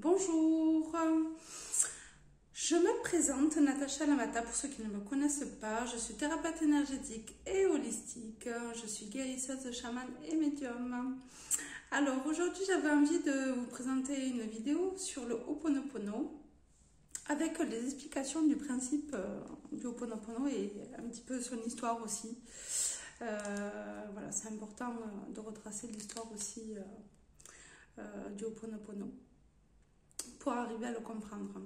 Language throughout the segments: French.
Bonjour, je me présente Natacha Lamata pour ceux qui ne me connaissent pas. Je suis thérapeute énergétique et holistique. Je suis guérisseuse, chamane et médium. Alors aujourd'hui j'avais envie de vous présenter une vidéo sur le Ho'oponopono avec les explications du principe du Ho'oponopono et un petit peu son histoire aussi. Voilà, c'est important de retracer l'histoire aussi du Ho'oponopono pour arriver à le comprendre.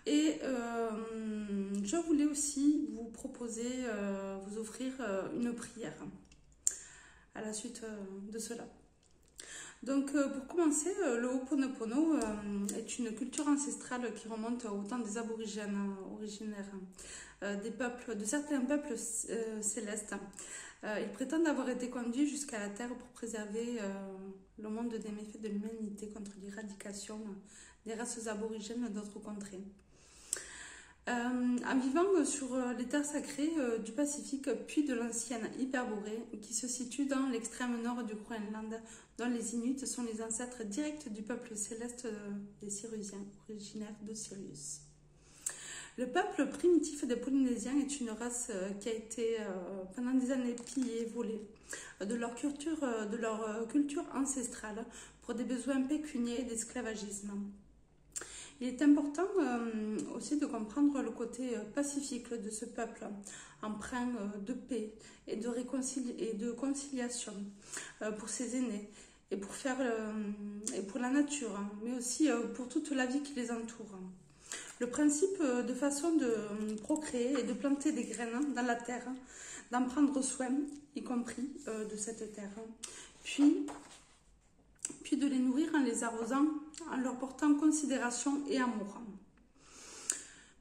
Et je voulais aussi vous proposer, vous offrir une prière à la suite de cela. Donc pour commencer, le Ho'oponopono est une culture ancestrale qui remonte au temps des aborigènes originaires des peuples, de certains peuples célestes. Ils prétendent avoir été conduits jusqu'à la Terre pour préserver le monde des méfaits de l'humanité contre l'éradication des races aborigènes d'autres contrées. En vivant sur les terres sacrées du Pacifique, puis de l'ancienne Hyperborée, qui se situe dans l'extrême nord du Groenland, dont les Inuits sont les ancêtres directs du peuple céleste des Syrusiens, originaires de Sirius. Le peuple primitif des Polynésiens est une race qui a été pendant des années pillée, volée de leur culture ancestrale pour des besoins pécuniaires et d'esclavagisme. Il est important aussi de comprendre le côté pacifique de ce peuple, empreint de paix et de conciliation pour ses aînés et pour la nature, mais aussi pour toute la vie qui les entoure. Le principe de façon de procréer et de planter des graines dans la terre, d'en prendre soin, y compris de cette terre, puis de les nourrir en les arrosant, en leur portant considération et amour.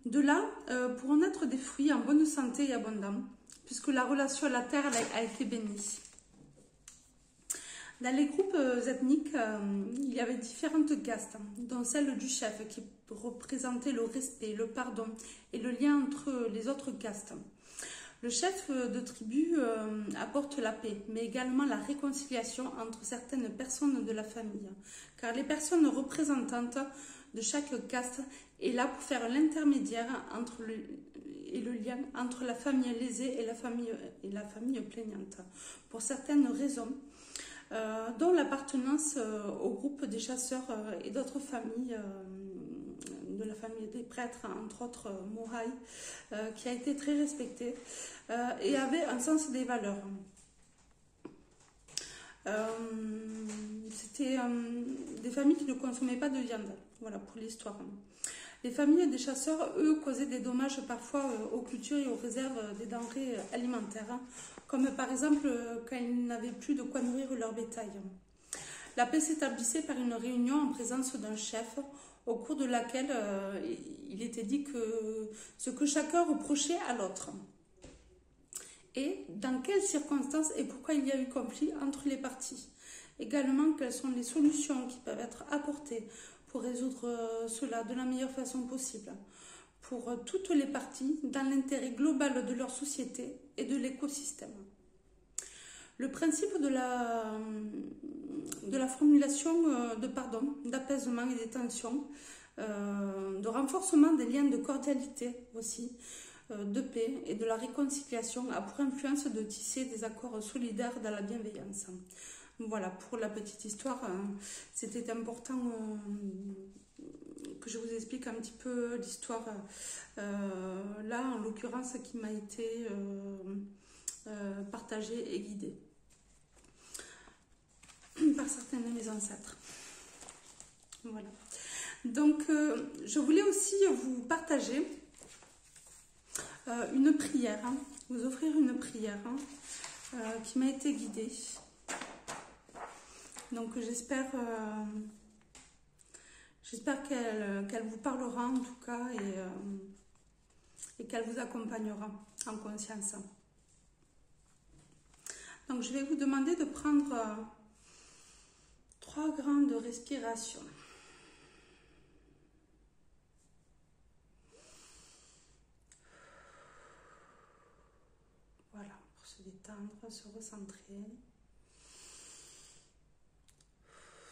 De là pourront naître des fruits en bonne santé et abondants, puisque la relation à la terre a été bénie. Dans les groupes ethniques, il y avait différentes castes, dont celle du chef qui représentait le respect, le pardon et le lien entre les autres castes. Le chef de tribu apporte la paix, mais également la réconciliation entre certaines personnes de la famille, car les personnes représentantes de chaque caste est là pour faire l'intermédiaire et le lien entre la famille lésée et la famille plaignante, pour certaines raisons, dont l'appartenance au groupe des chasseurs et d'autres familles, de la famille des prêtres, entre autres Morai, qui a été très respectée et avait un sens des valeurs. C'était des familles qui ne consommaient pas de viande, voilà pour l'histoire. Les familles des chasseurs, eux, causaient des dommages parfois aux cultures et aux réserves des denrées alimentaires, comme par exemple quand ils n'avaient plus de quoi nourrir leur bétail. La paix s'établissait par une réunion en présence d'un chef, au cours de laquelle il était dit que ce que chacun reprochait à l'autre. Et dans quelles circonstances et pourquoi il y a eu conflit entre les parties. Également, quelles sont les solutions qui peuvent être apportées pour résoudre cela de la meilleure façon possible, pour toutes les parties, dans l'intérêt global de leur société et de l'écosystème. Le principe de la formulation de pardon, d'apaisement et des tensions, de renforcement des liens de cordialité aussi, de paix et de la réconciliation a pour influence de tisser des accords solidaires dans la bienveillance. Voilà, pour la petite histoire, c'était important que je vous explique un petit peu l'histoire, là en l'occurrence qui m'a été partagée et guidée par certains de mes ancêtres. Voilà. Donc, je voulais aussi vous partager une prière, vous offrir une prière qui m'a été guidée. Donc, j'espère qu'elle vous parlera en tout cas et qu'elle vous accompagnera en conscience. Donc, je vais vous demander de prendre 3 grandes respirations. Voilà, pour se détendre, se recentrer,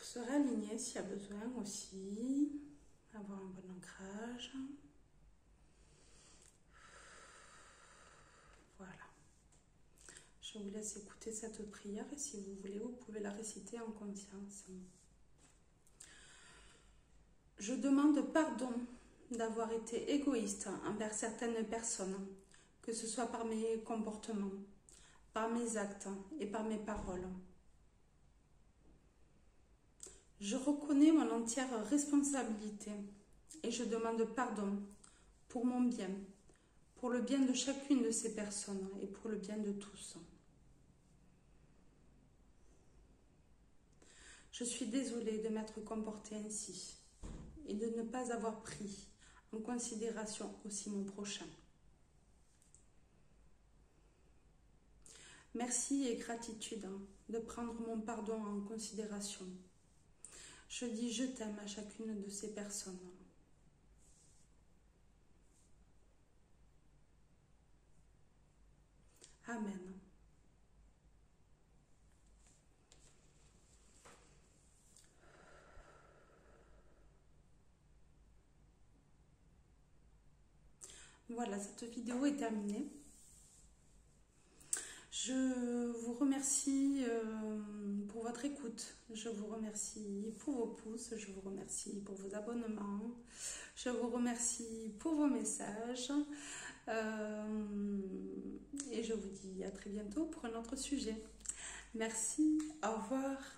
se réaligner s'il y a besoin aussi. Avoir un bon ancrage. Voilà. Je vous laisse écouter cette prière et si vous voulez, vous pouvez la réciter en conscience. Je demande pardon d'avoir été égoïste envers certaines personnes, que ce soit par mes comportements, par mes actes et par mes paroles. Je reconnais mon entière responsabilité et je demande pardon pour mon bien, pour le bien de chacune de ces personnes et pour le bien de tous. Je suis désolée de m'être comportée ainsi et de ne pas avoir pris en considération aussi mon prochain. Merci et gratitude de prendre mon pardon en considération. Je dis je t'aime à chacune de ces personnes. Amen. Voilà, cette vidéo est terminée. Je vous remercie pour votre écoute, je vous remercie pour vos pouces, je vous remercie pour vos abonnements, je vous remercie pour vos messages et je vous dis à très bientôt pour un autre sujet. Merci, au revoir.